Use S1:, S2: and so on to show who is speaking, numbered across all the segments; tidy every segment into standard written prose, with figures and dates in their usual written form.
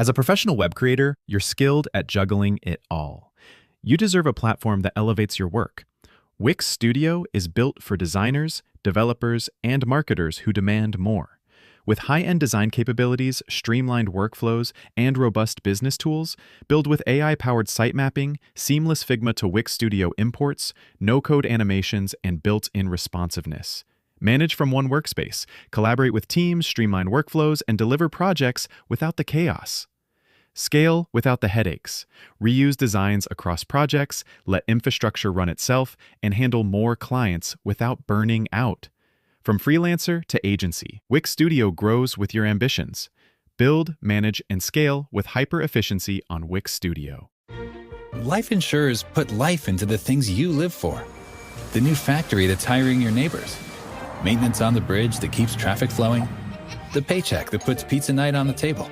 S1: As a professional web creator, you're skilled at juggling it all. You deserve a platform that elevates your work. Wix Studio is built for designers, developers, and marketers who demand more. With high-end design capabilities, streamlined workflows, and robust business tools, build with AI-powered site mapping, seamless Figma to Wix Studio imports, no-code animations, and built-in responsiveness. Manage from one workspace, collaborate with teams, streamline workflows, and deliver projects without the chaos. Scale without the headaches. Reuse designs across projects, let infrastructure run itself, and handle more clients without burning out. From freelancer to agency, Wix Studio grows with your ambitions. Build, manage, and scale with hyper-efficiency on Wix Studio.
S2: Life insurers put life into the things you live for. The new factory that's hiring your neighbors. Maintenance on the bridge that keeps traffic flowing. The paycheck that puts pizza night on the table.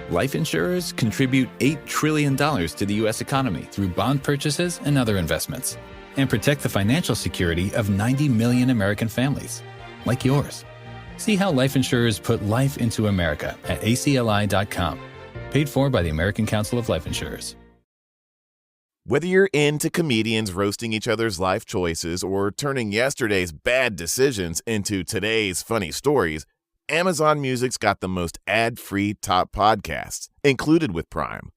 S2: Life insurers contribute $8 trillion to the U.S. economy through bond purchases and other investments, and protect the financial security of 90 million American families, like yours. See how life insurers put life into America at acli.com. Paid for by the American Council of Life Insurers.
S3: Whether you're into comedians roasting each other's life choices or turning yesterday's bad decisions into today's funny stories, Amazon Music's got the most ad-free top podcasts, included with Prime.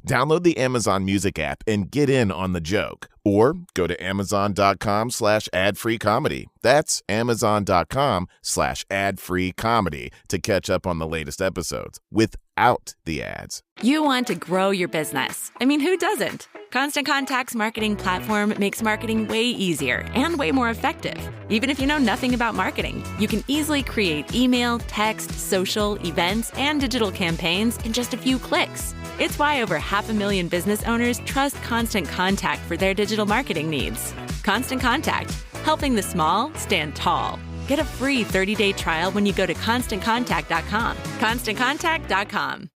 S3: Download the Amazon Music app and get in on the joke. Or go to amazon.com/ad-free comedy. That's amazon.com/ad-free comedy to catch up on the latest episodes without the ads.
S4: You want to grow your business. I mean, who doesn't? Constant Contact's marketing platform makes marketing way easier and way more effective. Even if you know nothing about marketing, you can easily create email, text, social, events, and digital campaigns in just a few clicks. It's why over 500,000 business owners trust Constant Contact for their digital marketing needs. Constant Contact, helping the small stand tall. Get a free 30-day trial when you go to ConstantContact.com. ConstantContact.com.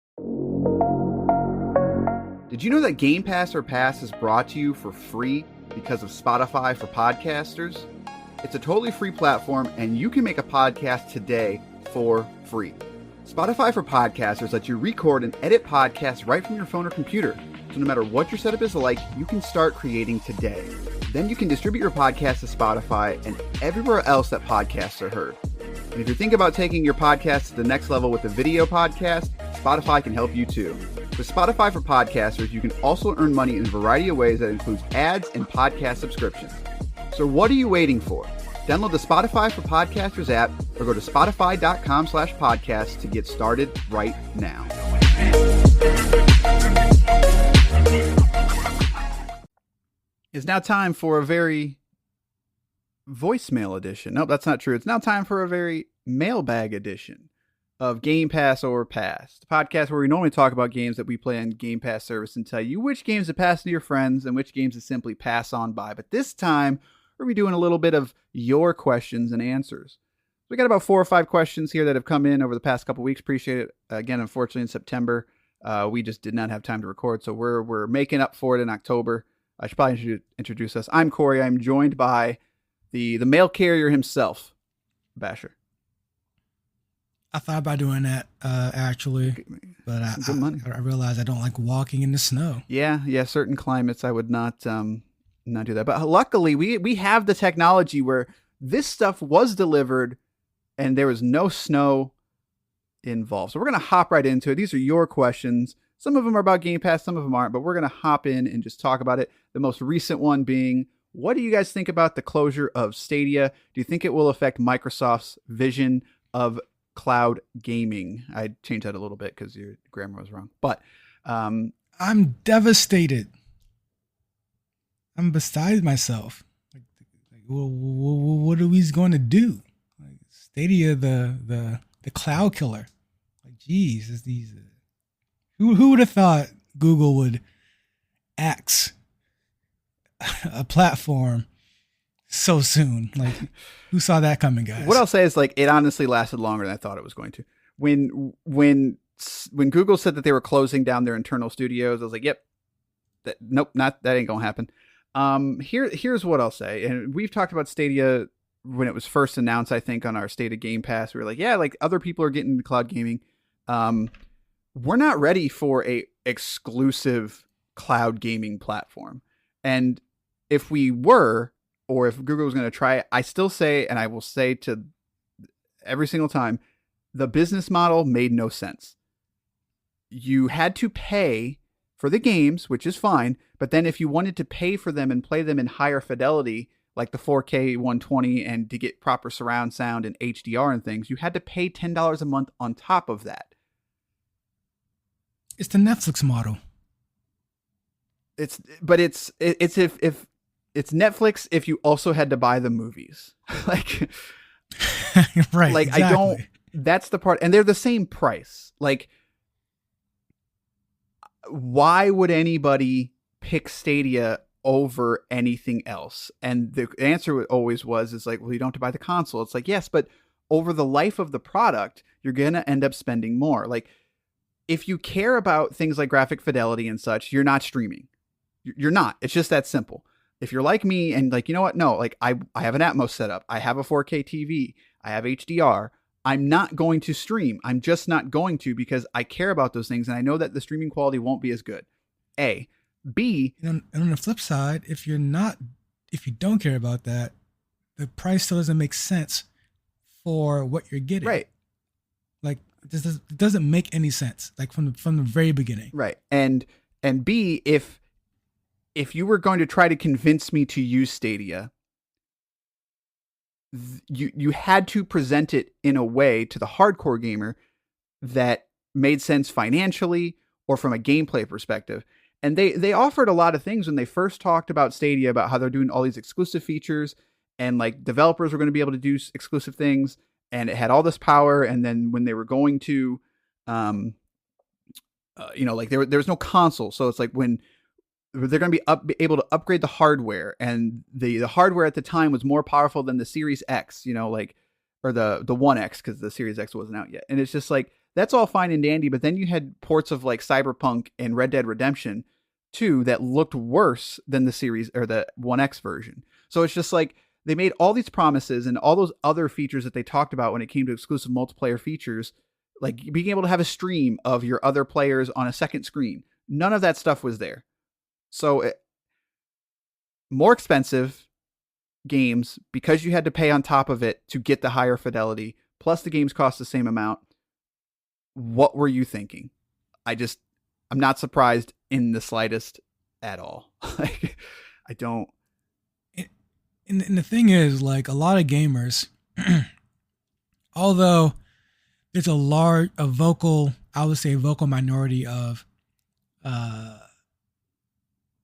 S5: Did you know that Game Pass or Pass is brought to you for free because of Spotify for podcasters? It's a totally free platform, and you can make a podcast today for free. Spotify for podcasters lets you record and edit podcasts right from your phone or computer. So no matter what your setup is like, you can start creating today. Then you can distribute your podcast to Spotify and everywhere else that podcasts are heard. And if you're thinking about taking your podcast to the next level with a video podcast, Spotify can help you too. With Spotify for podcasters, you can also earn money in a variety of ways that includes ads and podcast subscriptions. So what are you waiting for? Download the Spotify for Podcasters app or go to spotify.com/podcast to get started right now. It's now time for a very voicemail edition. Nope, that's not true. It's now time for a very mailbag edition of Game Pass or Pass, the podcast where we normally talk about games that we play on Game Pass service and tell you which games to pass to your friends and which games to simply pass on by. But this time, we're going to be doing a little bit of your questions and answers. We got about 4 or 5 questions here that have come in over the past couple weeks. Appreciate it. Again, unfortunately, in September, we just did not have time to record, so we're making up for it in October. I should probably introduce us. I'm Corey. I'm joined by the mail carrier himself, Basher.
S6: I thought about doing that, actually, but I realized I don't like walking in the snow.
S5: Yeah. Certain climates, I would not do that. But luckily, we have the technology where this stuff was delivered and there was no snow involved. So we're going to hop right into it. These are your questions. Some of them are about Game Pass, some of them aren't, but we're going to hop in and just talk about it. The most recent one being, what do you guys think about the closure of Stadia? Do you think it will affect Microsoft's vision of cloud gaming? I changed that a little bit because your grammar was wrong. But
S6: I'm devastated. I'm beside myself. What are we going to do? Like Stadia, the cloud killer. Like, geez, is these? Who would have thought Google would axe a platform so soon? Like, who saw that coming, guys?
S5: What I'll say is, like, it honestly lasted longer than I thought it was going to. When Google said that they were closing down their internal studios, I was like, yep, that ain't gonna happen. Here's what I'll say, and we've talked about Stadia when it was first announced. I think on our State of Game Pass, we were like, yeah, like other people are getting into cloud gaming. we're not ready for a exclusive cloud gaming platform. And if we were, or if Google was going to try it, I still say, and I will say to every single time, the business model made no sense. You had to pay for the games, which is fine, but then if you wanted to pay for them and play them in higher fidelity, like the 4K 120, and to get proper surround sound and HDR and things, you had to pay $10 a month on top of that.
S6: It's the Netflix model.
S5: It's if it's Netflix if you also had to buy the movies. Like
S6: right.
S5: Like
S6: exactly.
S5: that's the part, and they're the same price. Like, why would anybody pick Stadia over anything else? And the answer always is like, well, you don't have to buy the console. It's like, yes, but over the life of the product, you're going to end up spending more. Like, if you care about things like graphic fidelity and such, you're not streaming. You're not. It's just that simple. If you're like me and like, you know what? No, like I have an Atmos setup. I have a 4K TV. I have HDR. I'm not going to stream. I'm just not going to, because I care about those things. And I know that the streaming quality won't be as good. A. B.
S6: And on the flip side, if you don't care about that, the price still doesn't make sense for what you're getting.
S5: Right.
S6: Like it doesn't make any sense. Like from the very beginning.
S5: Right. And B, if you were going to try to convince me to use Stadia, you had to present it in a way to the hardcore gamer that made sense financially or from a gameplay perspective. And they offered a lot of things when they first talked about Stadia, about how they're doing all these exclusive features and like developers were going to be able to do exclusive things, and it had all this power. And then when they were going to, like there was no console. So it's like when they're going to be able to upgrade the hardware, and the hardware at the time was more powerful than the Series X, or the One X, because the Series X wasn't out yet. And it's just like, that's all fine and dandy, but then you had ports of like Cyberpunk and Red Dead Redemption 2 that looked worse than the Series or the One X version. So it's just like they made all these promises, and all those other features that they talked about when it came to exclusive multiplayer features, like being able to have a stream of your other players on a second screen. None of that stuff was there. So more expensive games because you had to pay on top of it to get the higher fidelity, plus the games cost the same amount. What were you thinking? I'm not surprised in the slightest at all. Like, I don't.
S6: And the thing is, like, a lot of gamers, although there's a vocal minority of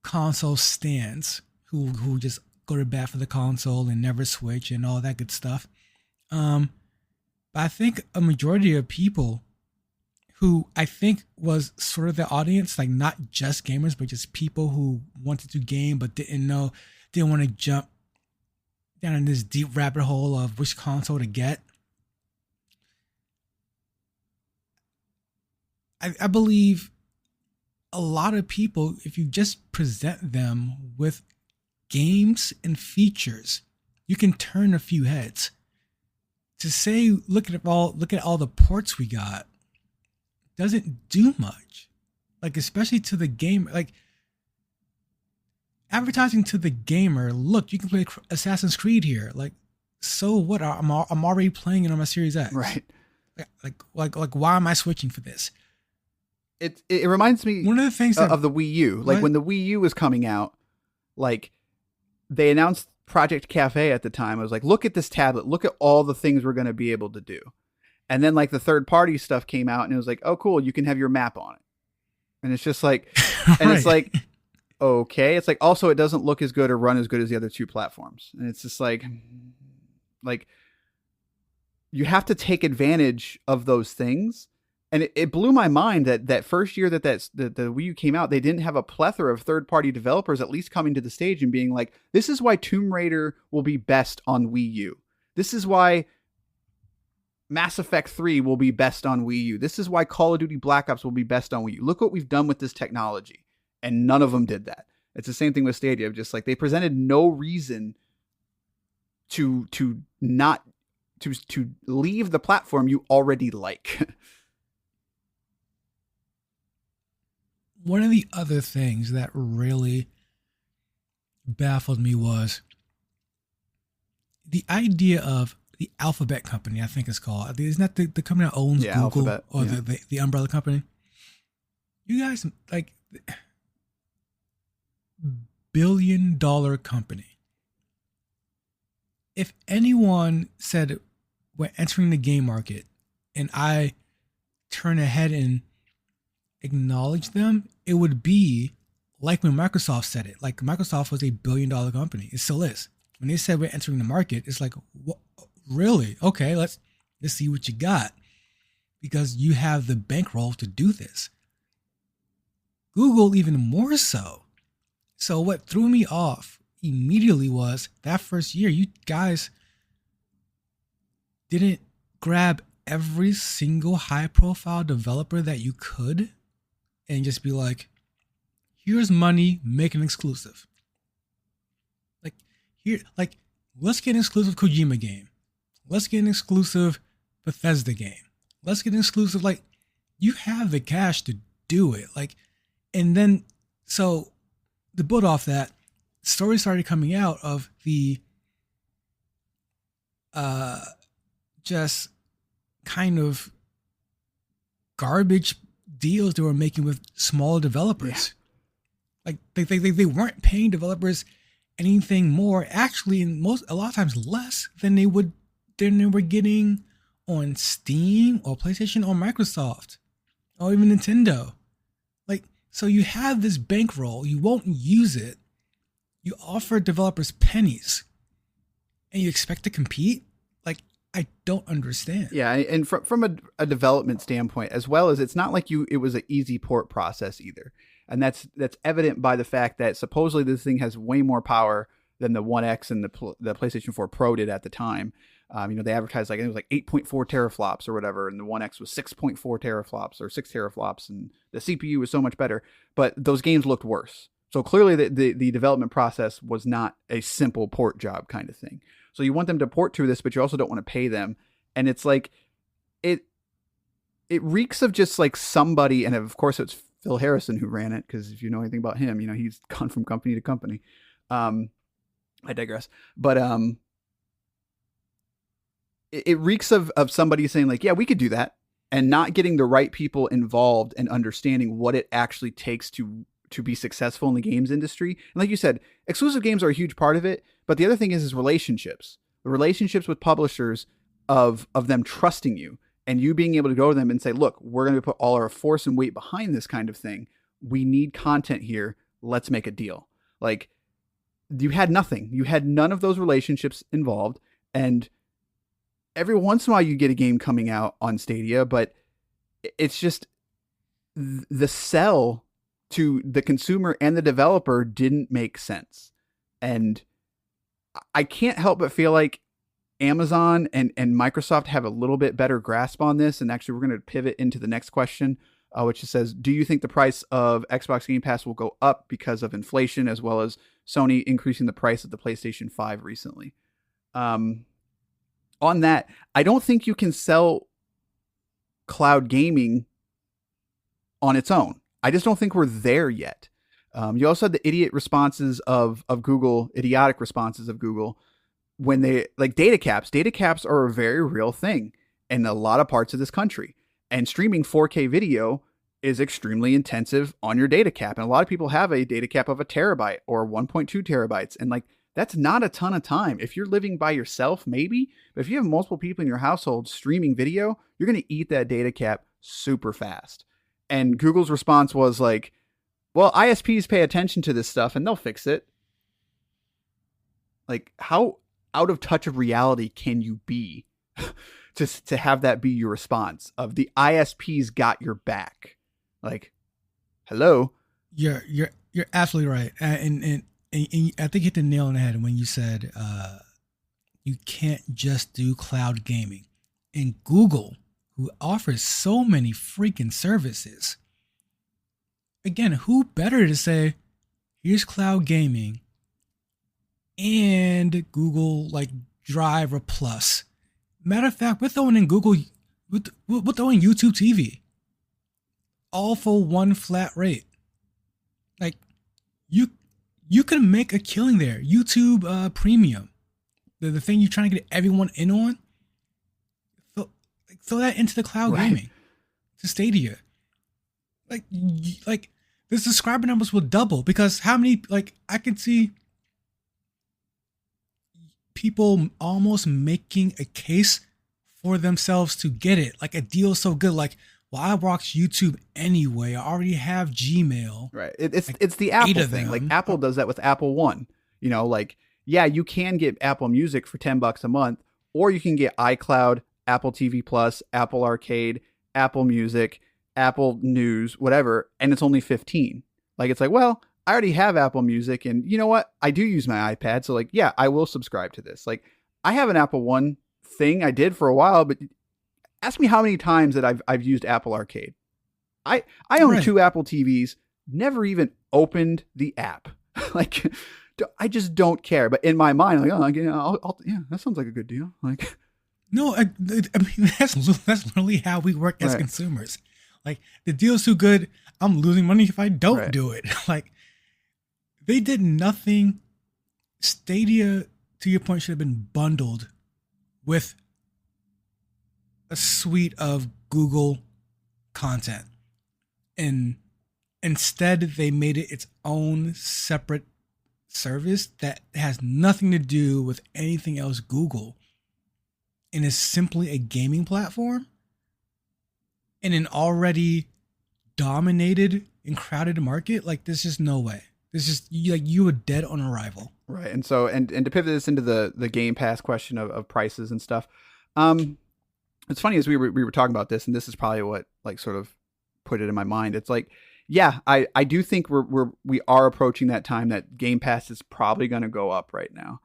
S6: console stands who just go to bat for the console and never switch and all that good stuff. But I think a majority of people who I think was sort of the audience, like not just gamers, but just people who wanted to game but didn't want to jump down in this deep rabbit hole of which console to get. I believe a lot of people, if you just present them with games and features, you can turn a few heads. To say, look at all the ports we got, doesn't do much. Like, especially to the gamer, like advertising to the gamer, look, you can play Assassin's Creed here. Like, so what? I'm already playing it on my Series X.
S5: Right.
S6: Like why am I switching for this?
S5: It reminds me
S6: one of the things
S5: of the Wii U. Like, when the Wii U was coming out, like they announced Project Cafe at the time. I was like, look at this tablet. Look at all the things we're going to be able to do. And then like the third party stuff came out, and it was like, oh, cool, you can have your map on it. And it's just like, and
S6: right.
S5: It's like, okay. It's like, also, it doesn't look as good or run as good as the other two platforms. And it's just like you have to take advantage of those things. And it blew my mind that first year that the Wii U came out, they didn't have a plethora of third-party developers at least coming to the stage and being like, this is why Tomb Raider will be best on Wii U. This is why Mass Effect 3 will be best on Wii U. This is why Call of Duty Black Ops will be best on Wii U. Look what we've done with this technology. And none of them did that. It's the same thing with Stadia. Just like they presented no reason to leave the platform you already like.
S6: one of the other things that really baffled me was the idea of the Alphabet company, I think it's called. Isn't that the company that owns Google
S5: Alphabet,
S6: or
S5: yeah.
S6: the umbrella company? You guys, like, billion-dollar company. If anyone said we're entering the game market and I turn ahead and acknowledge them, it would be like when Microsoft said it. Like, Microsoft was a billion-dollar company. It still is. When they said we're entering the market, it's like, what? Really? Okay, let's see what you got, because you have the bankroll to do this. Google even more so. So what threw me off immediately was that first year, you guys didn't grab every single high-profile developer that you could and just be like, here's money, make an exclusive. Let's get an exclusive Kojima game. Let's get an exclusive Bethesda game. Let's get an exclusive, like, you have the cash to do it. Like, and then, so to build off that, stories started coming out of the just kind of garbage deals they were making with small developers. Yeah. Like they weren't paying developers anything more, actually, a lot of times less than they were getting on Steam or PlayStation or Microsoft or even Nintendo. Like, so you have this bankroll, you won't use it, you offer developers pennies, and you expect to compete? Like, I don't understand.
S5: Yeah, and from a development standpoint, as well as, it's not like it was an easy port process either. And that's evident by the fact that supposedly this thing has way more power than the One X and the PlayStation 4 Pro did at the time. They advertised it was like 8.4 teraflops or whatever, and the One X was 6.4 teraflops or 6 teraflops, and the CPU was so much better. But those games looked worse. So clearly the development process was not a simple port job kind of thing. So you want them to port to this, but you also don't want to pay them. And it's like, it reeks of just like somebody, and of course it's Phil Harrison who ran it, because if you know anything about him, he's gone from company to company. I digress. But it reeks of somebody saying like, yeah, we could do that, and not getting the right people involved and understanding what it actually takes to be successful in the games industry. And like you said, exclusive games are a huge part of it. But the other thing is relationships. The relationships with publishers of them trusting you, and you being able to go to them and say, look, we're going to put all our force and weight behind this kind of thing. We need content here. Let's make a deal. Like, you had nothing. You had none of those relationships involved. And every once in a while you get a game coming out on Stadia, but it's just the sell to the consumer and the developer didn't make sense. And I can't help but feel like Amazon and Microsoft have a little bit better grasp on this. And actually, we're going to pivot into the next question, which says, do you think the price of Xbox Game Pass will go up because of inflation, as well as Sony increasing the price of the PlayStation 5 recently? On that, I don't think you can sell cloud gaming on its own. I just don't think we're there yet. You also had the idiotic responses of Google, when they, like, data caps. Data caps are a very real thing in a lot of parts of this country. And streaming 4K video is extremely intensive on your data cap. And a lot of people have a data cap of 1 terabyte or 1.2 terabytes. And like, that's not a ton of time. If you're living by yourself, maybe, but if you have multiple people in your household streaming video, you're going to eat that data cap super fast. And Google's response was like, well, ISPs pay attention to this stuff and they'll fix it. Like, how out of touch of reality can you be to have that be your response of the ISPs got your back? Like, hello.
S6: You're absolutely right. And I think you hit the nail on the head when you said you can't just do cloud gaming. And Google, who offers so many freaking services, again, who better to say, here's cloud gaming and Google like Drive or Plus. Matter of fact, we're throwing in Google, we're throwing YouTube TV, all for one flat rate. Like you can make a killing there. YouTube Premium, the thing you're trying to get everyone in on. Throw that into the cloud gaming, to Stadia. Like the subscriber numbers will double, because how many, like, I can see people almost making a case for themselves to get it. Like, a deal so good, like, well, I watch YouTube anyway. I already have Gmail.
S5: Right. It's
S6: Like,
S5: it's the
S6: 8
S5: Apple
S6: of
S5: thing. Like,
S6: them.
S5: Apple does that with Apple One. You know, like, yeah, you can get Apple Music for $10 a month, or you can get iCloud, Apple TV Plus, Apple Arcade, Apple Music, Apple News, whatever, and it's only 15. Like, it's like, well, I already have Apple Music, and you know what? I do use my iPad, so like, yeah, I will subscribe to this. Like, I have an Apple One thing I did for a while, but ask me how many times that I've used Apple Arcade. I own
S6: Right.
S5: 2 Apple TVs, never even opened the app. Like, I just don't care. But in my mind, like, oh, yeah, that sounds like a good deal. Like,
S6: No, I mean, that's literally how we work as
S5: Right.
S6: consumers. Like, the deal's too good, I'm losing money if I don't
S5: Right.
S6: do it. Like, they did nothing. Stadia, to your point, should have been bundled with a suite of Google content. And instead, they made it its own separate service that has nothing to do with anything else Google, and is simply a gaming platform in an already dominated and crowded market. Like, there's just no way. There's just, you were dead on arrival.
S5: right. And so, and to pivot this into the Game Pass question of prices and stuff. It's funny, as we were talking about this, and this is probably what, like, sort of put it in my mind. It's like, yeah, I do think we are approaching that time that Game Pass is probably going to go up right now.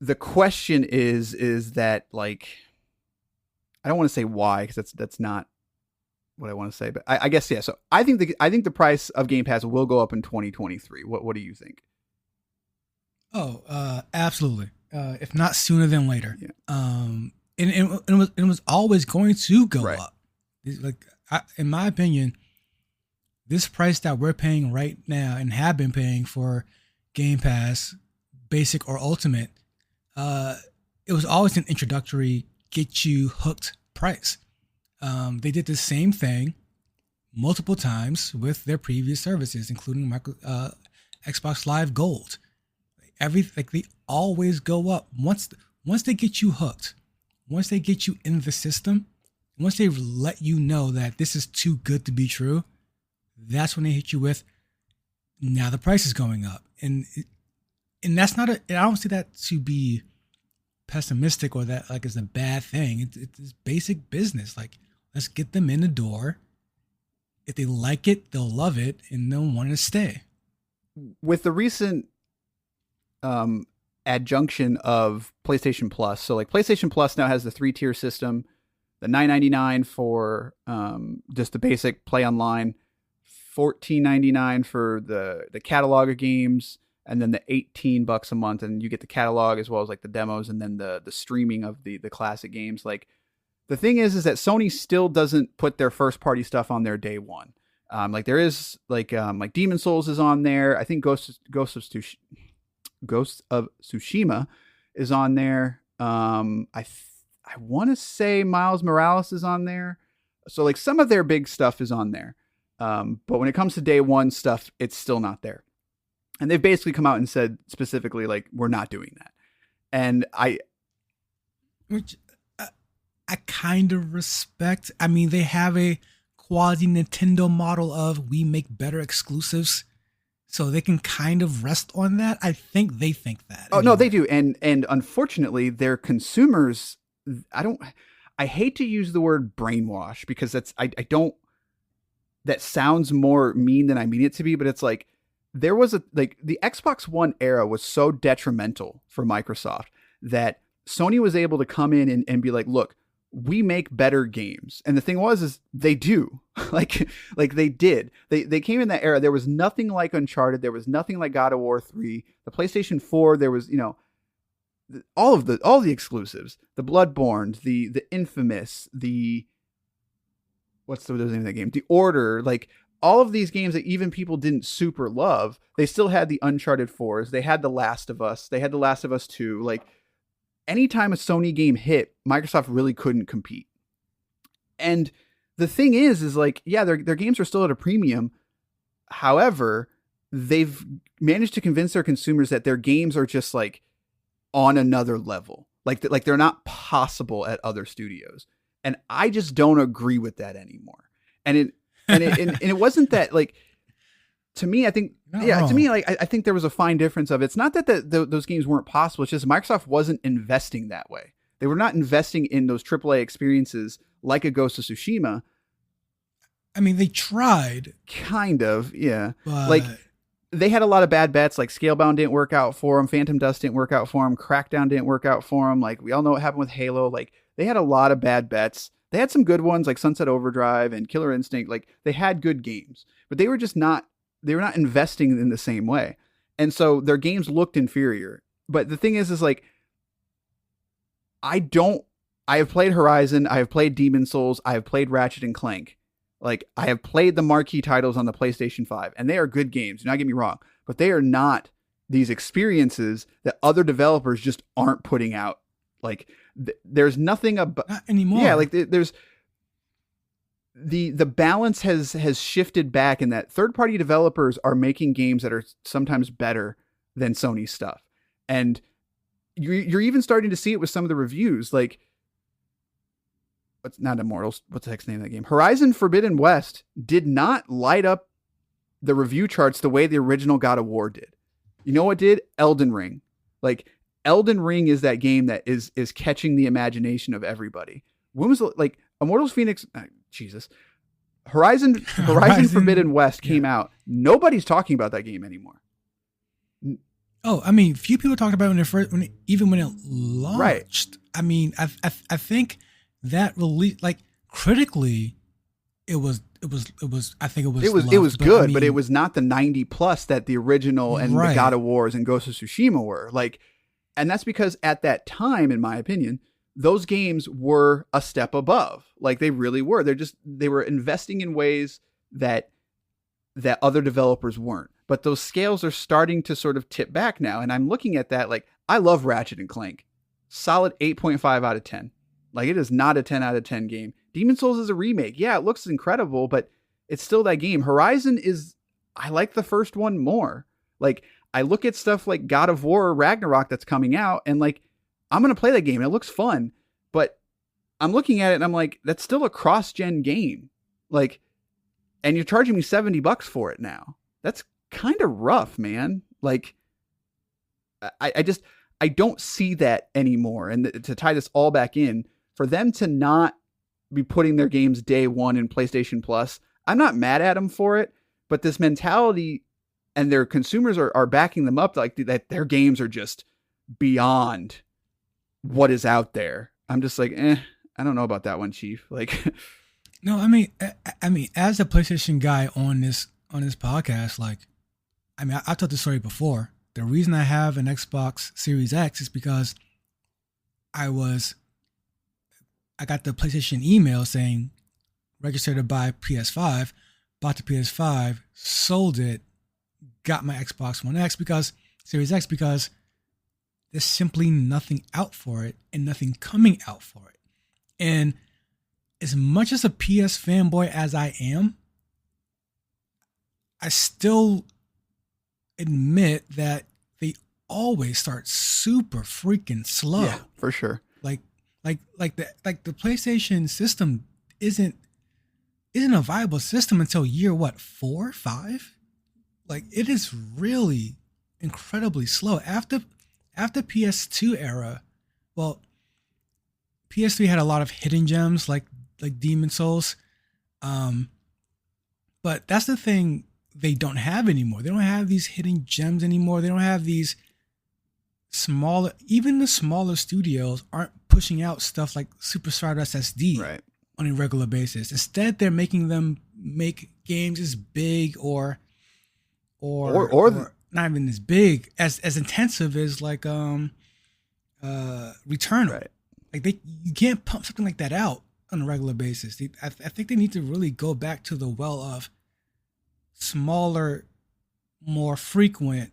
S5: The question is that, like, I don't want to say why, because that's not what I want to say, but I guess, yeah. So I think the price of Game Pass will go up in 2023. What do you think?
S6: Oh, absolutely. If not sooner than later.
S5: Yeah.
S6: And it was always going to go
S5: Right.
S6: up. Like, in my opinion, this price that we're paying right now and have been paying for Game Pass, Basic or Ultimate, it was always an introductory, get you hooked price. They did the same thing multiple times with their previous services, including Xbox Live Gold. They always go up once they get you hooked, once they get you in the system, once they let you know that this is too good to be true. That's when they hit you with, now the price is going up, and that's not I don't see that to be pessimistic, or that like is a bad thing. It's basic business. Like, let's get them in the door. If they like it, they'll love it, and they'll want to stay.
S5: With the recent adjunction of PlayStation Plus, so like PlayStation Plus now has the 3-tier system, the $9.99 for just the basic play online, $14.99 for the catalog of games, and then the $18 a month, and you get the catalog as well as like the demos, and then the streaming of the classic games. Like, the thing is that Sony still doesn't put their first party stuff on there day one. Like, there is like Demon Souls is on there. I think Ghost of Tsushima is on there. I want to say Miles Morales is on there. So like, some of their big stuff is on there. But when it comes to day one stuff, it's still not there. And they've basically come out and said specifically, like, we're not doing that. And
S6: Which I kind of respect. I mean, they have a quasi Nintendo model of, we make better exclusives, so they can kind of rest on that. I think they think that.
S5: Oh, no, they do. And unfortunately, their consumers, I hate to use the word brainwash, because I don't, that sounds more mean than I mean it to be, but it's like, there was the Xbox One era was so detrimental for Microsoft that Sony was able to come in and be like, look, we make better games. And the thing is they do. like they did. They came in that era. There was nothing like Uncharted. There was nothing like God of War 3. The PlayStation 4, there was, all the exclusives, the Bloodborne, the Infamous, what's the name of that game? The Order, like, all of these games that even people didn't super love, they still had the Uncharted 4s. They had The Last of Us. They had The Last of Us 2. Like, anytime a Sony game hit, Microsoft really couldn't compete. And the thing is like, yeah, their games are still at a premium. However, they've managed to convince their consumers that their games are just like on another level. Like they're not possible at other studios. And I just don't agree with that anymore. And it wasn't that, like, to me, I think, to me, like, I think there was a fine difference of, it's not that those games weren't possible. It's just Microsoft wasn't investing that way. They were not investing in those AAA experiences like a Ghost of Tsushima.
S6: I mean, they tried.
S5: Kind of, yeah.
S6: But...
S5: like, they had a lot of bad bets. Like, Scalebound didn't work out for them. Phantom Dust didn't work out for them. Crackdown didn't work out for them. Like, we all know what happened with Halo. Like, they had a lot of bad bets. They had some good ones like Sunset Overdrive and Killer Instinct. Like, they had good games, but they were not investing in the same way. And so their games looked inferior. But the thing is like, I have played Horizon. I have played Demon Souls. I have played Ratchet and Clank. Like, I have played the marquee titles on the PlayStation 5, and they are good games. Do not get me wrong, but they are not these experiences that other developers just aren't putting out. Like, there's nothing about
S6: not anymore.
S5: Yeah, like there's the balance has shifted back in that third-party developers are making games that are sometimes better than Sony stuff, and you're even starting to see it with some of the reviews. Like, what's not Immortals? What's the heck's name of that game? Horizon Forbidden West did not light up the review charts the way the original God of War did. You know what did? Elden Ring. Like, Elden Ring is that game that is catching the imagination of everybody. When was like Immortals Phoenix? Jesus, Horizon Forbidden West came out. Nobody's talking about that game anymore.
S6: Oh, I mean, few people talked about it even when it launched.
S5: Right.
S6: I mean, I think that release, like, critically, it was I think it was
S5: loved, it was good, but it was not the 90 plus that the original and the God of Wars and Ghost of Tsushima were. Like, and that's because at that time, in my opinion, those games were a step above. Like, they really were. They were investing in ways that other developers weren't. But those scales are starting to sort of tip back now. And I'm looking at that, like, I love Ratchet and Clank. Solid 8.5 out of 10. Like, it is not a 10 out of 10 game. Demon Souls is a remake. Yeah, it looks incredible, but it's still that game. Horizon I like the first one more. Like, I look at stuff like God of War or Ragnarok that's coming out, and like, I'm going to play that game. It looks fun, but I'm looking at it and I'm like, that's still a cross-gen game. Like, and you're charging me $70 for it now. That's kind of rough, man. Like, I don't see that anymore. And to tie this all back in, for them to not be putting their games day one in PlayStation Plus, I'm not mad at them for it, but this mentality and their consumers are backing them up, like, that their games are just beyond what is out there. I'm just like, I don't know about that one, Chief. Like,
S6: no, I mean, as a PlayStation guy on this podcast, like, I mean, I've told this story before. The reason I have an Xbox Series X is because I got the PlayStation email saying register to buy PS5, bought the PS5, sold it, got my Xbox One X Series X because there's simply nothing out for it and nothing coming out for it. And as much as a PS fanboy as I am, I still admit that they always start super freaking slow.
S5: Yeah, for sure.
S6: Like the PlayStation system isn't a viable system until year 4, 5? Like, it is really incredibly slow. After PS2 era, well, PS3 had a lot of hidden gems like Demon Souls. But that's the thing they don't have anymore. They don't have these hidden gems anymore. They don't have these even the smaller studios aren't pushing out stuff like Super Stardust SD on a regular basis. Instead, they're making them make games as big or not even as big, as intensive as like Returnal.
S5: Right.
S6: Like, you can't pump something like that out on a regular basis. I think they need to really go back to the well of smaller, more frequent,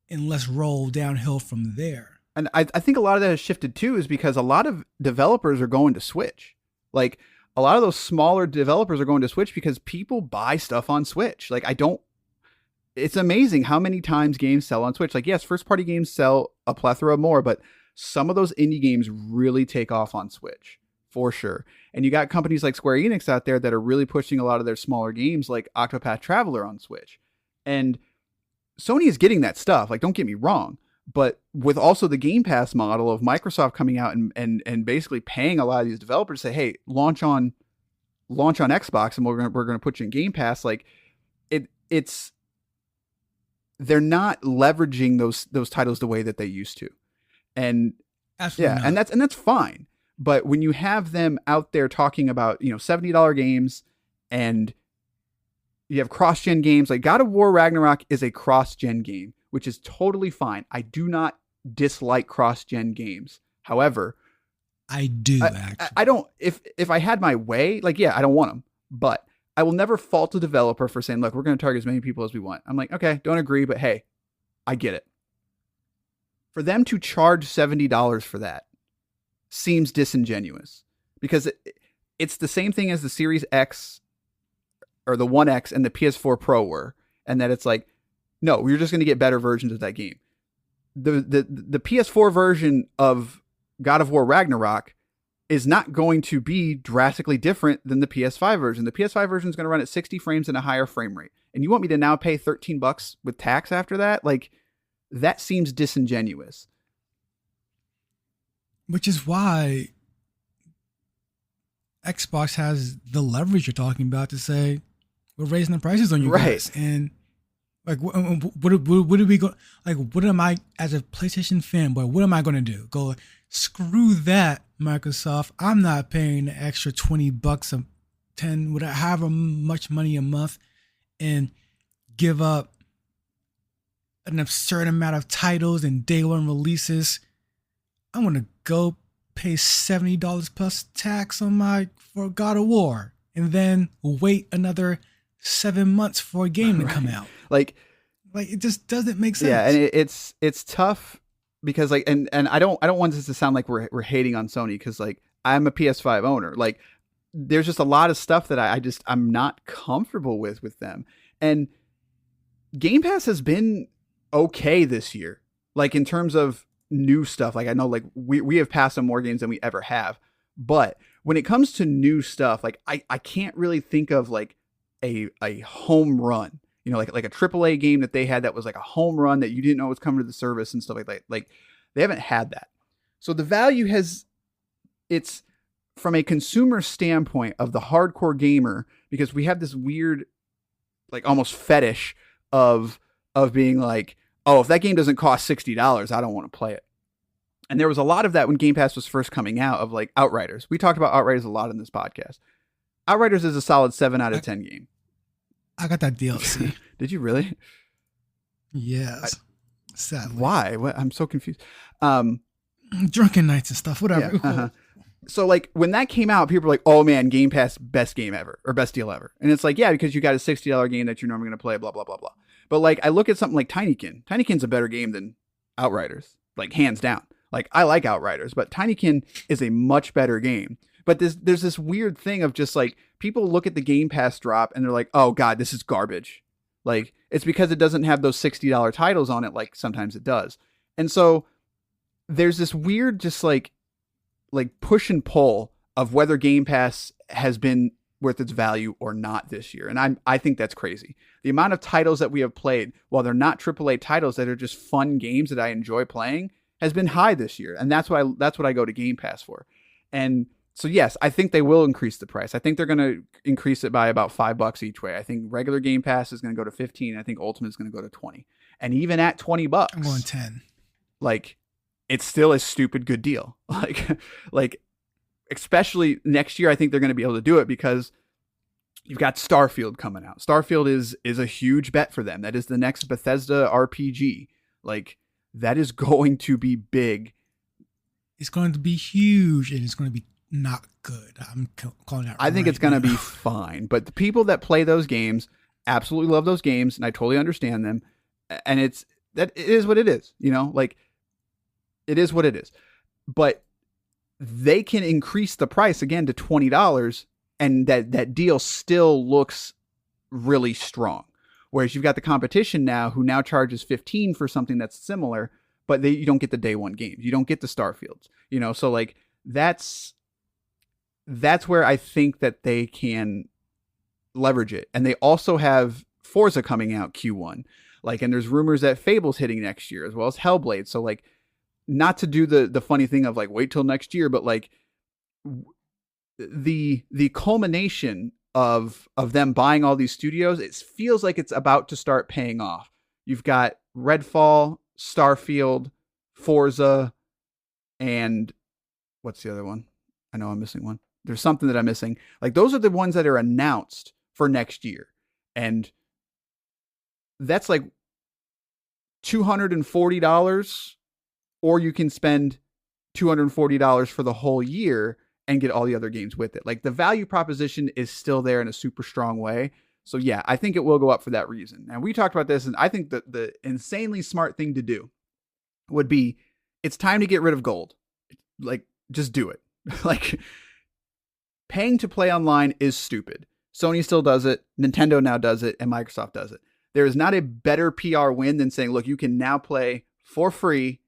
S6: and less roll downhill from there.
S5: And I think a lot of that has shifted too, is because a lot of developers are going to Switch. Like a lot of those smaller developers are going to Switch because people buy stuff on Switch. Like it's amazing how many times games sell on Switch. Like, yes, first party games sell a plethora more, but some of those indie games really take off on Switch for sure. And you got companies like Square Enix out there that are really pushing a lot of their smaller games like Octopath Traveler on Switch. And Sony is getting that stuff. Like, don't get me wrong. But with also the Game Pass model of Microsoft coming out and basically paying a lot of these developers to say, hey, launch on Xbox and we're gonna put you in Game Pass. Like it's they're not leveraging those titles the way that they used to. And
S6: Absolutely
S5: yeah,
S6: not.
S5: and that's fine. But when you have them out there talking about, $70 games and you have cross-gen games, like God of War Ragnarok is a cross-gen game, which is totally fine. I do not dislike cross-gen games. However,
S6: I do actually.
S5: I don't, if I had my way, like, yeah, I don't want them, but I will never fault the developer for saying, look, we're going to target as many people as we want. I'm like, okay, don't agree, but hey, I get it. For them to charge $70 for that seems disingenuous, because it's the same thing as the Series X or the One X and the PS4 Pro were, and that it's like, no, you're just going to get better versions of that game. The PS4 version of God of War Ragnarok is not going to be drastically different than the PS5 version. The PS5 version is going to run at 60 frames and a higher frame rate. And you want me to now pay $13 with tax after that? Like, that seems disingenuous.
S6: Which is why Xbox has the leverage you're talking about to say, we're raising the prices on you guys. And like, what do we go? Like, what am I, as a PlayStation fanboy, what am I going to do? Go, screw that, Microsoft. I'm not paying the extra $20 a 10, whatever, however much money a month, and give up an absurd amount of titles and day one releases. I'm going to go pay $70 plus tax for God of War and then wait another 7 months for a game to come out.
S5: Like
S6: it just doesn't make sense.
S5: Yeah, and it's tough because like and I don't want this to sound like we're hating on Sony, because like I'm a PS5 owner. Like there's just a lot of stuff that I'm not comfortable with them. And Game Pass has been okay this year. Like in terms of new stuff. Like I know like we have passed on more games than we ever have. But when it comes to new stuff, like I can't really think of like a home run. Like a AAA game that they had that was like a home run that you didn't know was coming to the service and stuff like that. Like they haven't had that. So the value it's from a consumer standpoint of the hardcore gamer, because we have this weird, like almost fetish of being like, oh, if that game doesn't cost $60, I don't want to play it. And there was a lot of that when Game Pass was first coming out, of like Outriders. We talked about Outriders a lot in this podcast. Outriders is a solid 7 out of 10 game.
S6: I got that DLC.
S5: Did you really?
S6: Yes. Sadly.
S5: Why? What? I'm so confused.
S6: Drunken nights and stuff, whatever.
S5: Yeah, uh-huh. So like when that came out, people were like, oh man, Game Pass, best game ever, or best deal ever. And it's like, yeah, because you got a $60 game that you're normally going to play, blah, blah, blah, blah. But like I look at something like Tinykin. Tinykin's a better game than Outriders, like hands down. Like I like Outriders, but Tinykin is a much better game. But there's this weird thing of just like people look at the Game Pass drop and they're like, oh God, this is garbage. Like it's because it doesn't have those $60 titles on it like sometimes it does. And so there's this weird just like push and pull of whether Game Pass has been worth its value or not this year. And I think that's crazy. The amount of titles that we have played, while they're not AAA titles that are just fun games that I enjoy playing, has been high this year. And that's what I go to Game Pass for. And so yes, I think they will increase the price. I think they're going to increase it by about $5 each way. I think regular Game Pass is going to go to 15. I think Ultimate is going to go to 20. And even at $20,
S6: I'm going 10.
S5: Like it's still a stupid good deal. Like especially next year, I think they're going to be able to do it because you've got Starfield coming out. Starfield is a huge bet for them. That is the next Bethesda RPG. Like that is going to be big.
S6: It's going to be huge, and it's going to be not good. I'm calling out.
S5: I think it's going to be fine. But the people that play those games, absolutely love those games and I totally understand them. And it is what it is, like it is what it is. But they can increase the price again to $20 and that deal still looks really strong. Whereas you've got the competition now who now charges $15 for something that's similar, but you don't get the day one games. You don't get the Starfields, so like that's where I think that they can leverage it. And they also have Forza coming out Q1, and there's rumors that Fable's hitting next year as well as Hellblade. So like, not to do the funny thing of like, wait till next year, but like the culmination of them buying all these studios, it feels like it's about to start paying off. You've got Redfall, Starfield, Forza, and what's the other one? I know I'm missing one. There's something that I'm missing. Like those are the ones that are announced for next year. And that's like $240, or you can spend $240 for the whole year and get all the other games with it. Like the value proposition is still there in a super strong way. So yeah, I think it will go up for that reason. And we talked about this, and I think that the insanely smart thing to do would be, it's time to get rid of gold. Like, just do it. Like, paying to play online is stupid. Sony still does it. Nintendo now does it, and Microsoft does it. There is not a better PR win than saying, look, you can now play for free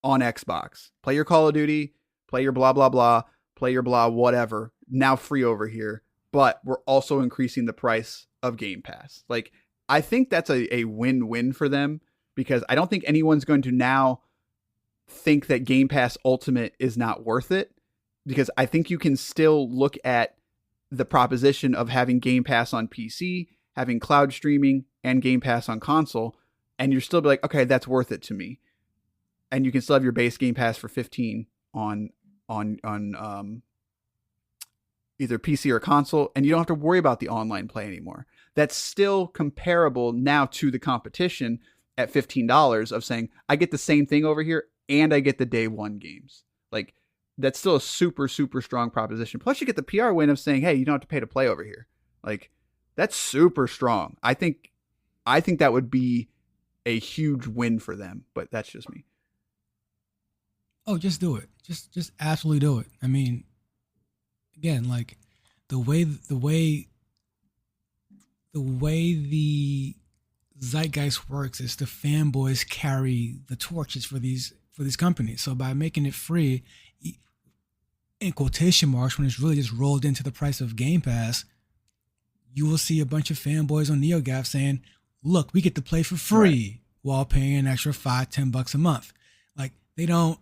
S5: on Xbox. Play your Call of Duty, play your blah, blah, blah, play your blah, whatever. Now free over here. But we're also increasing the price of Game Pass. Like, I think that's a win-win for them, because I don't think anyone's going to now think that Game Pass Ultimate is not worth it, because I think you can still look at the proposition of having Game Pass on PC, having cloud streaming, and Game Pass on console, and you're still be like, okay, that's worth it to me. And you can still have your base Game Pass for $15 on either PC or console, and you don't have to worry about the online play anymore. That's still comparable now to the competition at $15 of saying, I get the same thing over here and I get the day one games. Like, that's still a super, super strong proposition. Plus you get the PR win of saying, hey, you don't have to pay to play over here. Like, that's super strong. I think that would be a huge win for them, but that's just me.
S6: Oh, just do it. Just absolutely do it. I mean, again, like the way the zeitgeist works is the fanboys carry the torches for these companies. So by making it free, in quotation marks, when it's really just rolled into the price of Game Pass, you will see a bunch of fanboys on NeoGAF saying, look, we get to play for free while paying an extra $5-10 a month. Like, they'll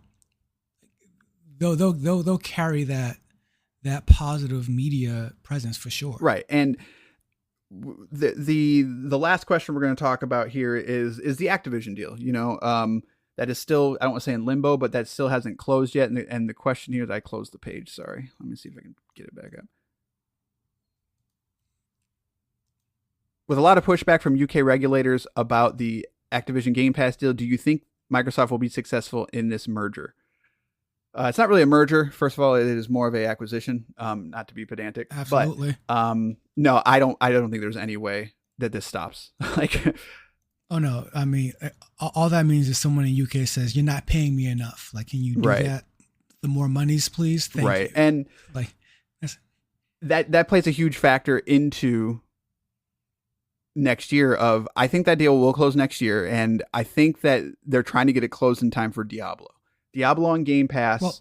S6: carry that positive media presence for sure.
S5: Right. And the last question we're going to talk about here is the Activision deal, that is still, I don't want to say in limbo, but that still hasn't closed yet. And the question here is, I closed the page. Sorry. Let me see if I can get it back up. With a lot of pushback from UK regulators about the Activision Game Pass deal, do you think Microsoft will be successful in this merger? It's not really a merger. First of all, it is more of a acquisition. Not to be pedantic,
S6: absolutely.
S5: But no, I don't think there's any way that this stops. Like,
S6: oh no, I mean, all that means is someone in UK says, "You're not paying me enough. Like, can you do that? The more monies, please." Thank you.
S5: And
S6: like
S5: that plays a huge factor into next year. I think that deal will close next year, and I think that they're trying to get it closed in time for Diablo on Game Pass. Well,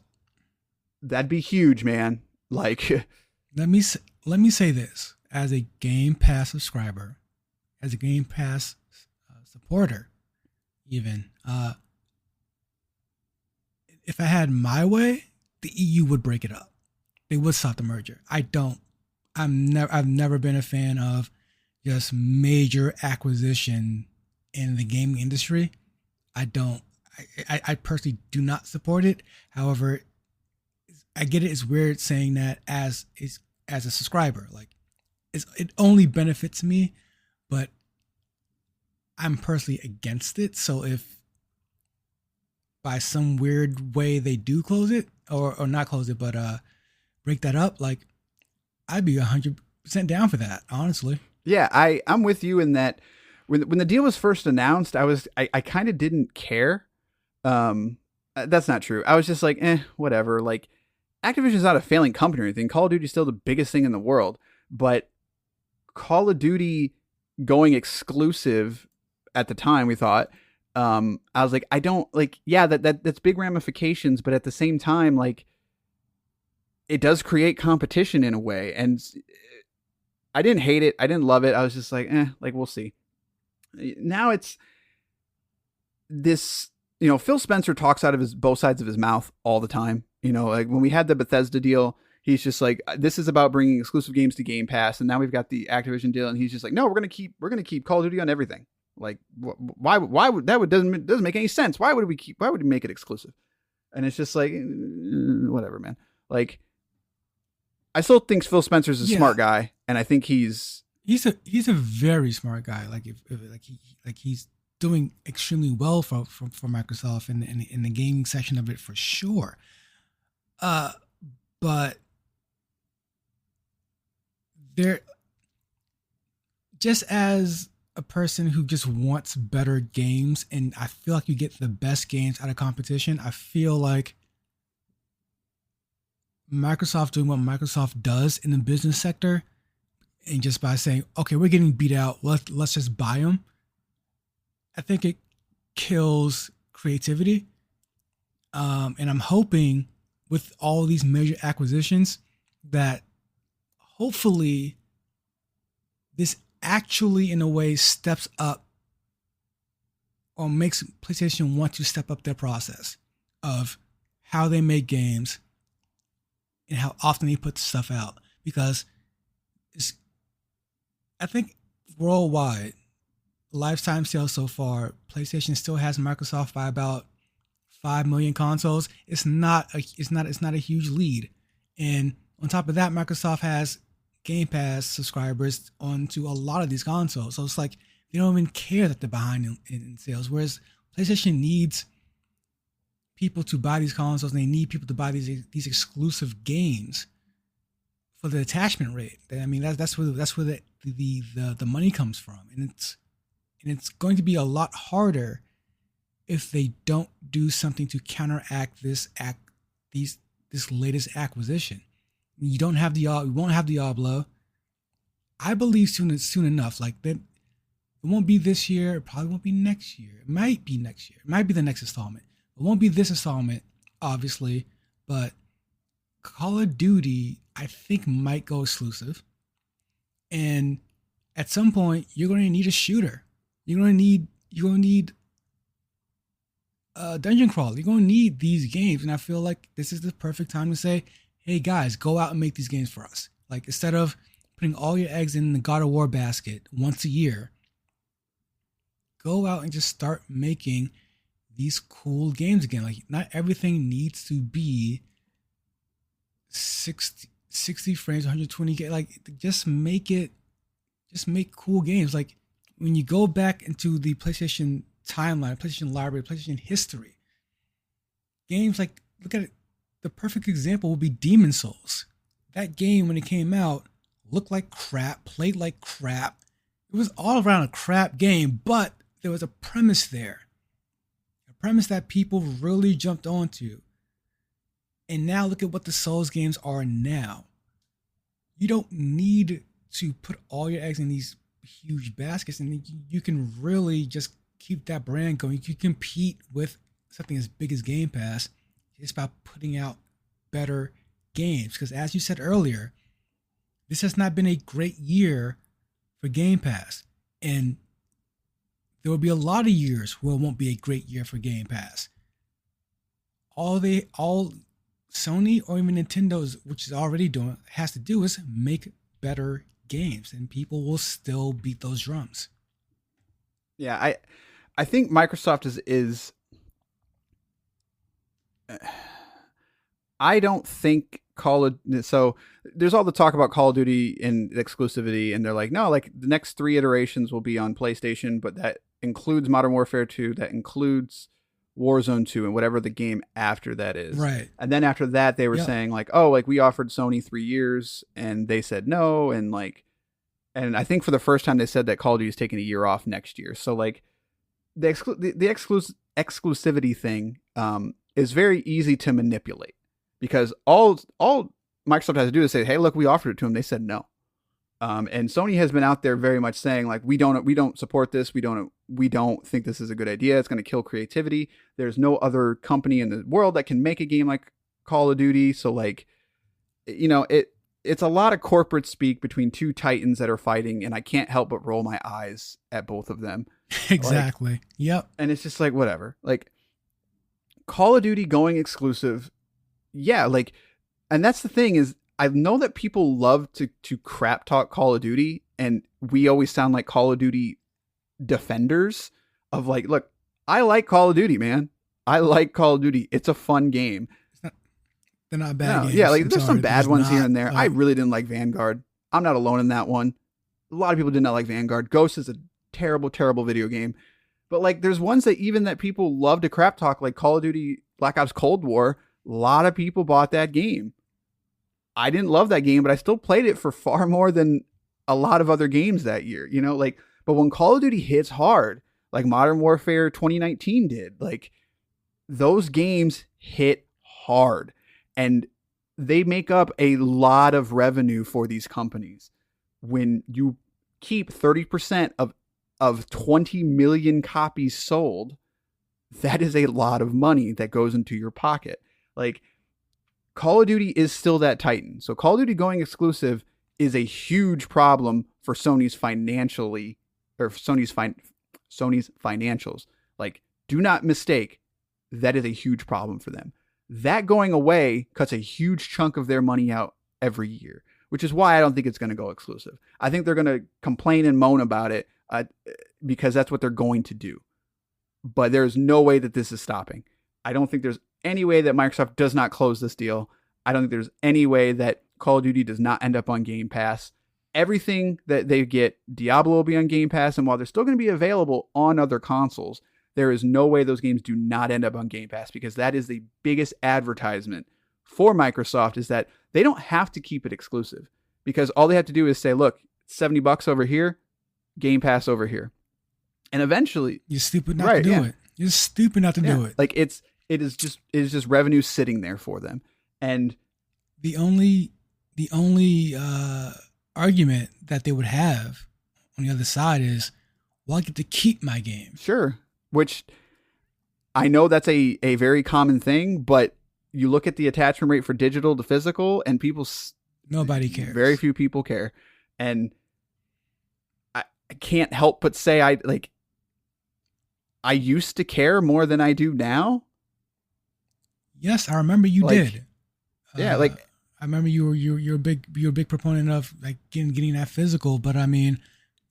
S5: that'd be huge, man. Like,
S6: let me say this as a Game Pass subscriber, as a Game Pass supporter, even if I had my way, the EU would break it up. They would stop the merger. I've never been a fan of just major acquisition in the gaming industry. I personally do not support it. However, I get it. It's weird saying that as a subscriber. Like, it only benefits me, but I'm personally against it. So if by some weird way they do close it, or not close it, but break that up, like, I'd be 100% down for that, honestly.
S5: Yeah, I'm with you in that when the deal was first announced, I kind of didn't care. That's not true. I was just like, whatever. Like, Activision's not a failing company or anything. Call of Duty's still the biggest thing in the world, but Call of Duty going exclusive at the time, we thought, I was like, I don't like, yeah, that's big ramifications, but at the same time, like, it does create competition in a way. And I didn't hate it. I didn't love it. I was just like, like, we'll see. Now it's this, Phil Spencer talks out of both sides of his mouth all the time. Like when we had the Bethesda deal, he's just like, this is about bringing exclusive games to Game Pass. And now we've got the Activision deal. And he's just like, no, we're going to keep Call of Duty on everything. Like, why would that doesn't make any sense. Why would we make it exclusive? And it's just like, whatever, man. Like, I still think Phil Spencer's a smart guy. And I think he's
S6: a very smart guy. Like he's doing extremely well for Microsoft in the gaming section of it for sure. But there, just as a person who just wants better games, and I feel like you get the best games out of competition, I feel like Microsoft doing what Microsoft does in the business sector, and just by saying, okay, we're getting beat out, let's just buy them, I think it kills creativity. And I'm hoping with all these major acquisitions that hopefully this actually in a way steps up or makes PlayStation want to step up their process of how they make games and how often they put stuff out. Because I think worldwide, lifetime sales so far, PlayStation still has Microsoft by about 5 million consoles. It's not a huge lead. And on top of that, Microsoft has Game Pass subscribers onto a lot of these consoles. So it's like they don't even care that they're behind in sales. Whereas PlayStation needs people to buy these consoles, and they need people to buy these exclusive games for the attachment rate. I mean, that's where the money comes from, and it's going to be a lot harder if they don't do something to counteract this latest acquisition. You won't have Diablo. I believe soon enough. Like that, it won't be this year. It probably won't be next year. It might be next year. It might be the next installment. It won't be this installment, obviously. But Call of Duty, I think, might go exclusive. And at some point, you're going to need a shooter. You're going to need dungeon crawl. You're going to need these games. And I feel like this is the perfect time to say, hey guys, go out and make these games for us. Like, instead of putting all your eggs in the God of War basket once a year, go out and just start making these cool games again. Like, not everything needs to be 60 frames, 120 games. Like, just make cool games. Like, when you go back into the PlayStation timeline, PlayStation library, PlayStation history, games like, look at it. The perfect example would be Demon's Souls. That game, when it came out, looked like crap, played like crap. It was all around a crap game, but there was a premise there. A premise that people really jumped onto. And now look at what the Souls games are now. You don't need to put all your eggs in these huge baskets, and you can really just keep that brand going. You can compete with something as big as Game Pass. It's about putting out better games. Because as you said earlier, this has not been a great year for Game Pass. And there will be a lot of years where it won't be a great year for Game Pass. All Sony or even Nintendo's, which is already doing, has to do is make better games. And people will still beat those drums.
S5: Yeah, I think Microsoft is I don't think so there's all the talk about Call of Duty and exclusivity, and they're like, no, like the next 3 iterations will be on PlayStation, but that includes Modern Warfare 2, that includes Warzone 2, and whatever the game after that is.
S6: Right.
S5: And then after that, they were saying like, oh, like we offered Sony 3 years and they said no. And And I think for the first time they said that Call of Duty is taking a year off next year. So like the exclusivity thing is very easy to manipulate, because all Microsoft has to do is say, hey, look, we offered it to them. They said no. And Sony has been out there very much saying like, we don't support this. We don't think this is a good idea. It's going to kill creativity. There's no other company in the world that can make a game like Call of Duty. So like, it's a lot of corporate speak between two titans that are fighting, and I can't help but roll my eyes at both of them.
S6: Exactly.
S5: Like,
S6: yep.
S5: And it's just like, whatever. Like, Call of Duty going exclusive, yeah, like, and that's the thing is, I know that people love to crap talk Call of Duty, and we always sound like Call of Duty defenders of like, look, I like Call of Duty, man. I like Call of Duty. It's a fun game.
S6: They're not bad games.
S5: Yeah, like there's some bad ones here and there.
S6: Oh.
S5: I really didn't like Vanguard. I'm not alone in that one. A lot of people did not like Vanguard. Ghost is a terrible, terrible video game. But like there's ones that people love to crap talk, like Call of Duty Black Ops Cold War. A lot of people bought that game. I didn't love that game, but I still played it for far more than a lot of other games that year, but when Call of Duty hits hard, like Modern Warfare 2019 did, like those games hit hard. And they make up a lot of revenue for these companies. When you keep 30% of 20 million copies sold, that is a lot of money that goes into your pocket. Like, Call of Duty is still that titan. So Call of Duty going exclusive is a huge problem for Sony's financials. Like, do not mistake, that is a huge problem for them. That going away cuts a huge chunk of their money out every year, which is why I don't think it's going to go exclusive. I think they're going to complain and moan about it because that's what they're going to do. But there's no way that this is stopping. I don't think there's any way that Microsoft does not close this deal. I don't think there's any way that Call of Duty does not end up on Game Pass. Everything that they get, Diablo will be on Game Pass, and while they're still going to be available on other consoles, there is no way those games do not end up on Game Pass, because that is the biggest advertisement for Microsoft, is that they don't have to keep it exclusive, because all they have to do is say, look, $70 over here, Game Pass over here. And eventually
S6: you're stupid not to do it. You're stupid not to do it.
S5: Like it is just revenue sitting there for them. And
S6: the only argument that they would have on the other side is, well, I get to keep my game.
S5: Sure. Which I know that's a very common thing, but you look at the attachment rate for digital to physical, and
S6: nobody cares.
S5: Very few people care. And I can't help but say I used to care more than I do now.
S6: Yes, I remember you did.
S5: Yeah,
S6: I remember you're a big proponent of like getting that physical, but I mean,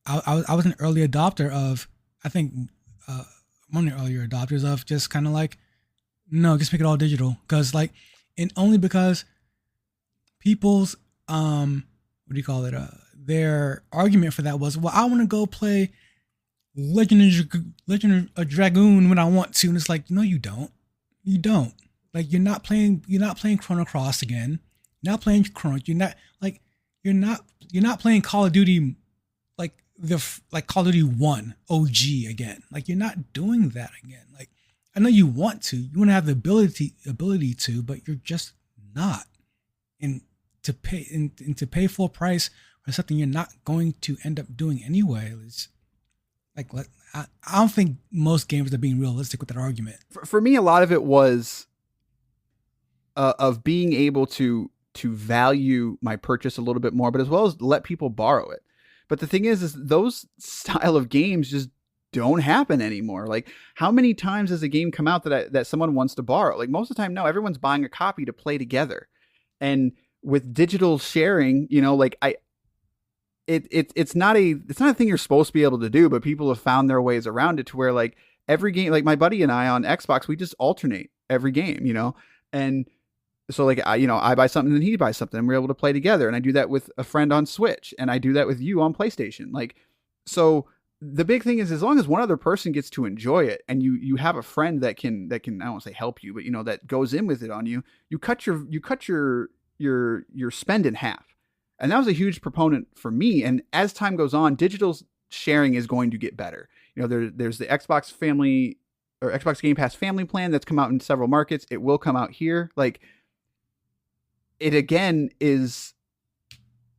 S6: I was an early adopter of, I think one of the earlier adopters of just kind of like, no, just make it all digital, because like, and only because people's their argument for that was, well, I want to go play Legend of Dragoon when I want to, and it's like, no, you don't. Like, you're not playing Chrono Cross again. You're not playing Chrono. You're not playing Call of Duty like Call of Duty 1 OG again. Like, you're not doing that again. Like, I know you want to have the ability to, but you're just not. And to pay full price for something you're not going to end up doing anyway, it's like, I don't think most gamers are being realistic with that argument.
S5: For me, a lot of it was of being able to value my purchase a little bit more, but as well as let people borrow it. But the thing is those style of games just don't happen anymore. Like, how many times does a game come out that someone wants to borrow? Like, most of the time, no, everyone's buying a copy to play together. And with digital sharing, it's not a thing you're supposed to be able to do, but people have found their ways around it to where, like, every game, like my buddy and I on Xbox, we just alternate every game, and so like, I buy something and he buys something, and we're able to play together. And I do that with a friend on Switch, and I do that with you on PlayStation. Like, so the big thing is, as long as one other person gets to enjoy it, and you have a friend that can, I don't want to say help you, but that goes in with it on you, you cut your spend in half. And that was a huge proponent for me. And as time goes on, digital sharing is going to get better. There's the Xbox family or Xbox Game Pass family plan that's come out in several markets. It will come out here. Like, it again is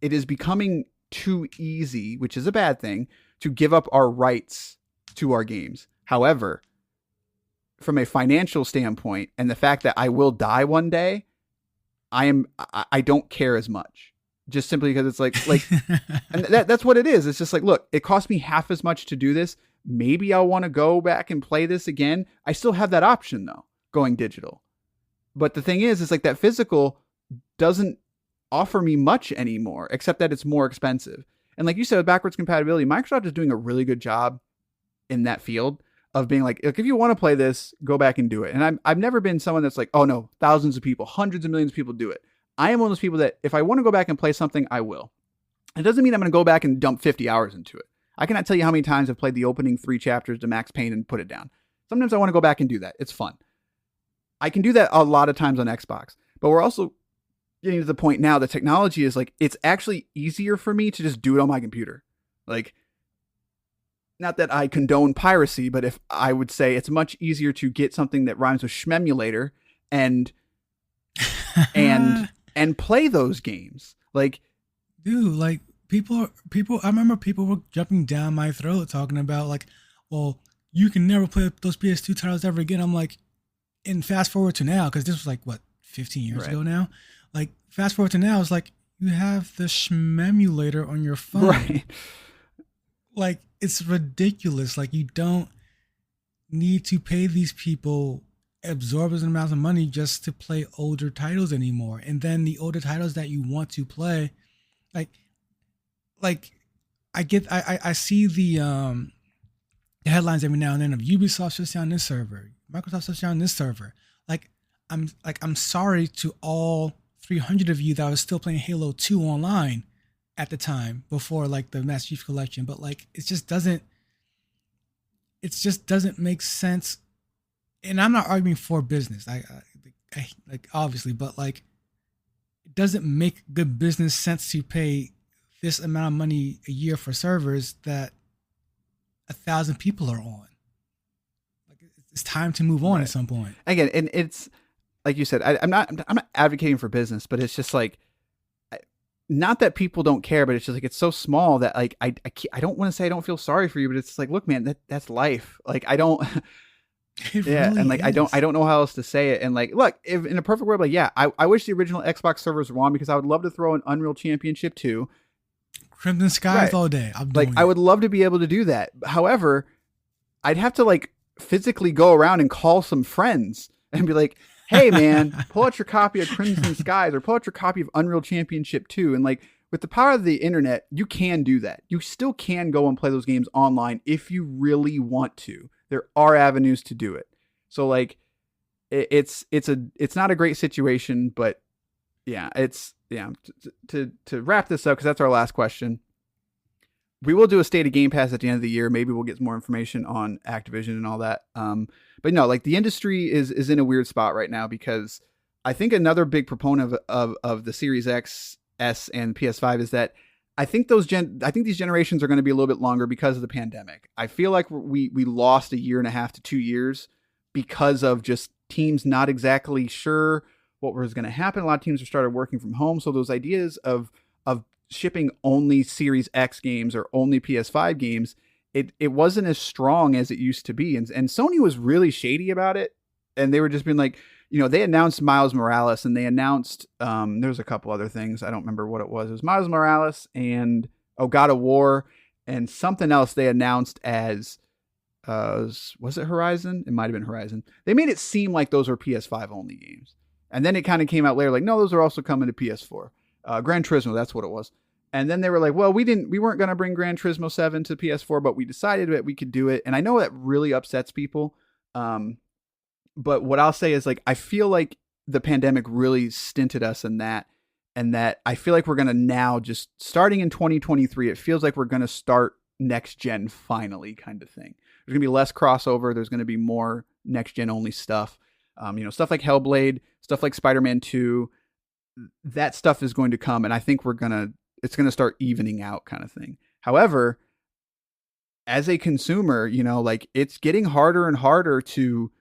S5: becoming too easy, which is a bad thing, to give up our rights to our games. However, from a financial standpoint and the fact that I will die one day, I don't care as much, just simply because it's like, and that's what it is. It's just like, look, it cost me half as much to do this. Maybe I'll want to go back and play this again. I still have that option though, going digital. But the thing is like that physical doesn't offer me much anymore, except that it's more expensive. And like you said, with backwards compatibility, Microsoft is doing a really good job in that field of being like, if you want to play this, go back and do it. And I've never been someone that's like, oh no, thousands of people, hundreds of millions of people do it. I am one of those people that if I want to go back and play something, I will. It doesn't mean I'm going to go back and dump 50 hours into it. I cannot tell you how many times I've played the opening 3 chapters to Max Payne and put it down. Sometimes I want to go back and do that. It's fun. I can do that a lot of times on Xbox, but we're also getting to the point now, the technology is like, it's actually easier for me to just do it on my computer. Like, not that I condone piracy, but if I would say it's much easier to get something that rhymes with Schmemulator and play those games. Like,
S6: dude, like people, I remember people were jumping down my throat talking about like, well, you can never play those PS2 titles ever again. I'm like, and fast forward to now, because this was like, what, 15 years ago now? Like, fast forward to now, it's like, you have the Schmemulator on your phone.
S5: Right.
S6: Like, it's ridiculous. Like, you don't need to pay these people exorbitant amounts of money just to play older titles anymore. And then the older titles that you want to play, like I see the headlines every now and then of Ubisoft shuts down this server, Microsoft shuts down this server. I'm sorry to all 300 of you that was still playing Halo 2 online at the time before like the Master Chief Collection, but like it just doesn't make sense. And I'm not arguing for business, I like obviously, but like it doesn't make good business sense to pay this amount of money a year for servers that 1,000 people are on. Like, it's time to move on at some point. Again,
S5: and it's like you said, I'm not advocating for business, but it's just like, not that people don't care, but it's just like, it's so small that like, I don't want to say I don't feel sorry for you, but it's like, look, man, that's life. Like, I don't, yeah. Really, and like, is. I don't know how else to say it. And like, look, if in a perfect world, like, yeah, I wish the original Xbox servers were on, because I would love to throw an Unreal Championship 2.
S6: Crimson Skies all day.
S5: I would love to be able to do that. However, I'd have to like physically go around and call some friends and be like, hey man, pull out your copy of Crimson Skies or pull out your copy of Unreal Championship 2. And like, with the power of the internet, you can do that. You still can go and play those games online if you really want to. There are avenues to do it. So like, it's not a great situation, but yeah, to wrap this up, because that's our last question. We will do a State of Game Pass at the end of the year. Maybe we'll get some more information on Activision and all that. But no, like the industry is in a weird spot right now, because I think another big proponent of the Series X, S, and PS5 is that I think these generations are going to be a little bit longer because of the pandemic. I feel like we lost 1.5 to 2 years because of just teams not exactly sure what was going to happen. A lot of teams have started working from home. So those ideas of shipping only Series X games or only PS5 games, it wasn't as strong as it used to be. And Sony was really shady about it. And they were just being like, they announced Miles Morales, and they announced, there's a couple other things. I don't remember what it was. It was Miles Morales and God of War, and something else they announced as, was it Horizon? It might've been Horizon. They made it seem like those were PS5 only games. And then it kind of came out later, like, no, those are also coming to PS4. Gran Turismo, that's what it was. And then they were like, well, we weren't going to bring Gran Turismo 7 to PS4, but we decided that we could do it. And I know that really upsets people. But what I'll say is, like, I feel like the pandemic really stinted us in that. And that I feel like we're going to now, just starting in 2023, it feels like we're going to start next gen finally, kind of thing. There's going to be less crossover. There's going to be more next gen only stuff. Stuff like Hellblade, stuff like Spider-Man 2, that stuff is going to come. And I think we're going to it's going to start evening out kind of thing. However, as a consumer, you know, like it's getting harder and harder to,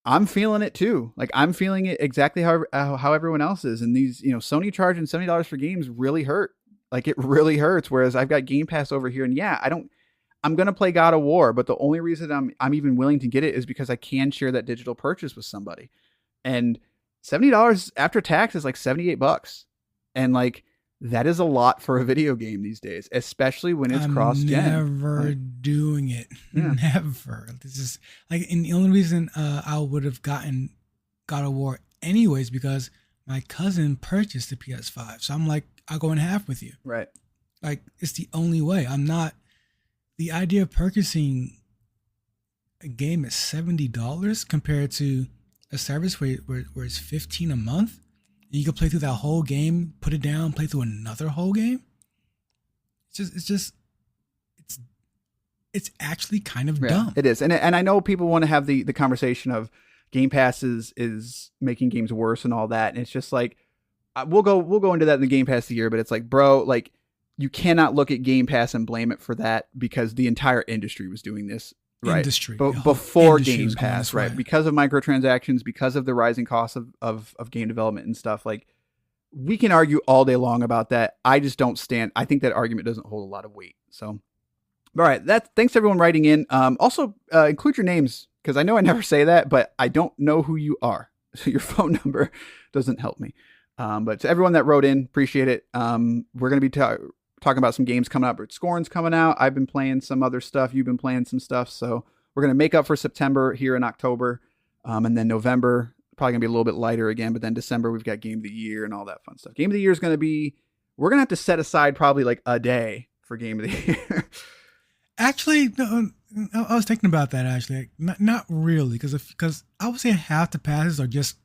S5: I'm feeling it too. Like I'm feeling it exactly how everyone else is. And these, you know, Sony charging $70 for games really hurt. Like it really hurts. Whereas I've got Game Pass over here, and yeah, I'm going to play God of War, but the only reason I'm even willing to get it is because I can share that digital purchase with somebody. And $70 after tax is like $78. And like, that is a lot for a video game these days, especially when it's cross-gen.
S6: Never doing it. Yeah. Never. This is like, and the only reason I would have gotten God of War anyways, because my cousin purchased the PS5. So I'm like, I'll go in half with you.
S5: Right.
S6: Like, it's the only way. The idea of purchasing a game at $70 compared to a service where it's $15 a month. You can play through that whole game, put it down, play through another whole game. It's actually kind of dumb.
S5: It is. And I know people want to have the conversation of Game Pass is making games worse and all that. And it's just like, we'll go into that in the Game Pass of the year, but it's like, bro, like you cannot look at Game Pass and blame it for that because the entire industry was doing this. Right. Before Game Pass, right? Because of microtransactions, because of the rising costs of game development and stuff. Like, we can argue all day long about that. I just don't stand. I think that argument doesn't hold a lot of weight. So, all right. Thanks everyone writing in. Also, include your names because I know I never say that, but I don't know who you are. So your phone number doesn't help me. But to everyone that wrote in, appreciate it. We're going to be talking about some games coming up. Scorn's coming out. I've been playing some other stuff. You've been playing some stuff. So we're going to make up for September here in October. And then November, probably going to be a little bit lighter again. But then December, we've got Game of the Year and all that fun stuff. Game of the Year is going to be, we're going to have to set aside probably like a day for Game of the Year.
S6: Actually, no, I was thinking about that actually. Not really. Because I would say half the passes are just,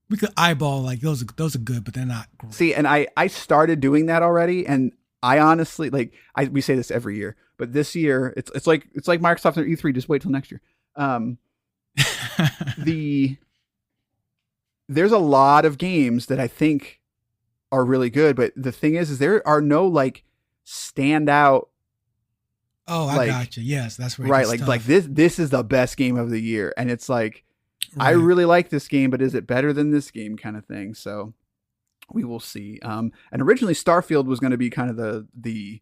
S6: we could eyeball like those are good, but they're not great.
S5: See, and I started doing that already, and I honestly we say this every year, but this year it's like Microsoft and E3. Just wait till next year. There's a lot of games that I think are really good, but the thing is there are no like standout.
S6: Oh, I got you. Yes, that's where
S5: right. Like this is the best game of the year, and it's like. Right. I really like this game, but is it better than this game kind of thing? So we will see. And originally Starfield was going to be kind of the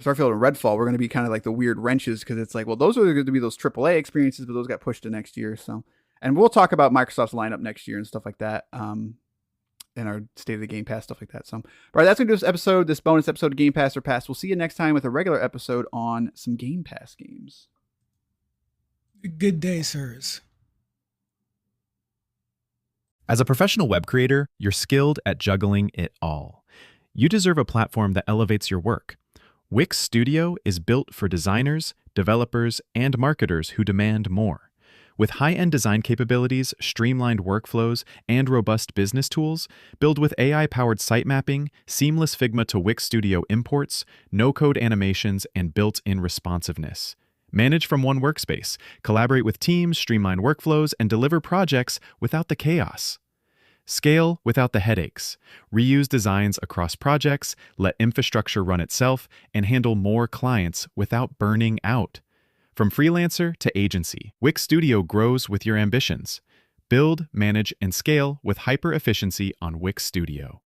S5: Starfield and Redfall were going to be kind of like the weird wrenches because it's like, well, those are going to be those AAA experiences, but those got pushed to next year. So, and we'll talk about Microsoft's lineup next year and stuff like that. In our State of the Game Pass, stuff like that. So, all right, that's going to do this bonus episode of Game Pass or Pass. We'll see you next time with a regular episode on some Game Pass games.
S6: Good day, sirs.
S1: As a professional web creator, you're skilled at juggling it all. You deserve a platform that elevates your work. Wix Studio is built for designers, developers, and marketers who demand more. With high-end design capabilities, streamlined workflows, and robust business tools, build with AI-powered site mapping, seamless Figma to Wix Studio imports, no-code animations, and built-in responsiveness. Manage from one workspace, collaborate with teams, streamline workflows, and deliver projects without the chaos. Scale without the headaches. Reuse designs across projects, let infrastructure run itself, and handle more clients without burning out. From freelancer to agency, Wix Studio grows with your ambitions. Build, manage, and scale with hyper-efficiency on Wix Studio.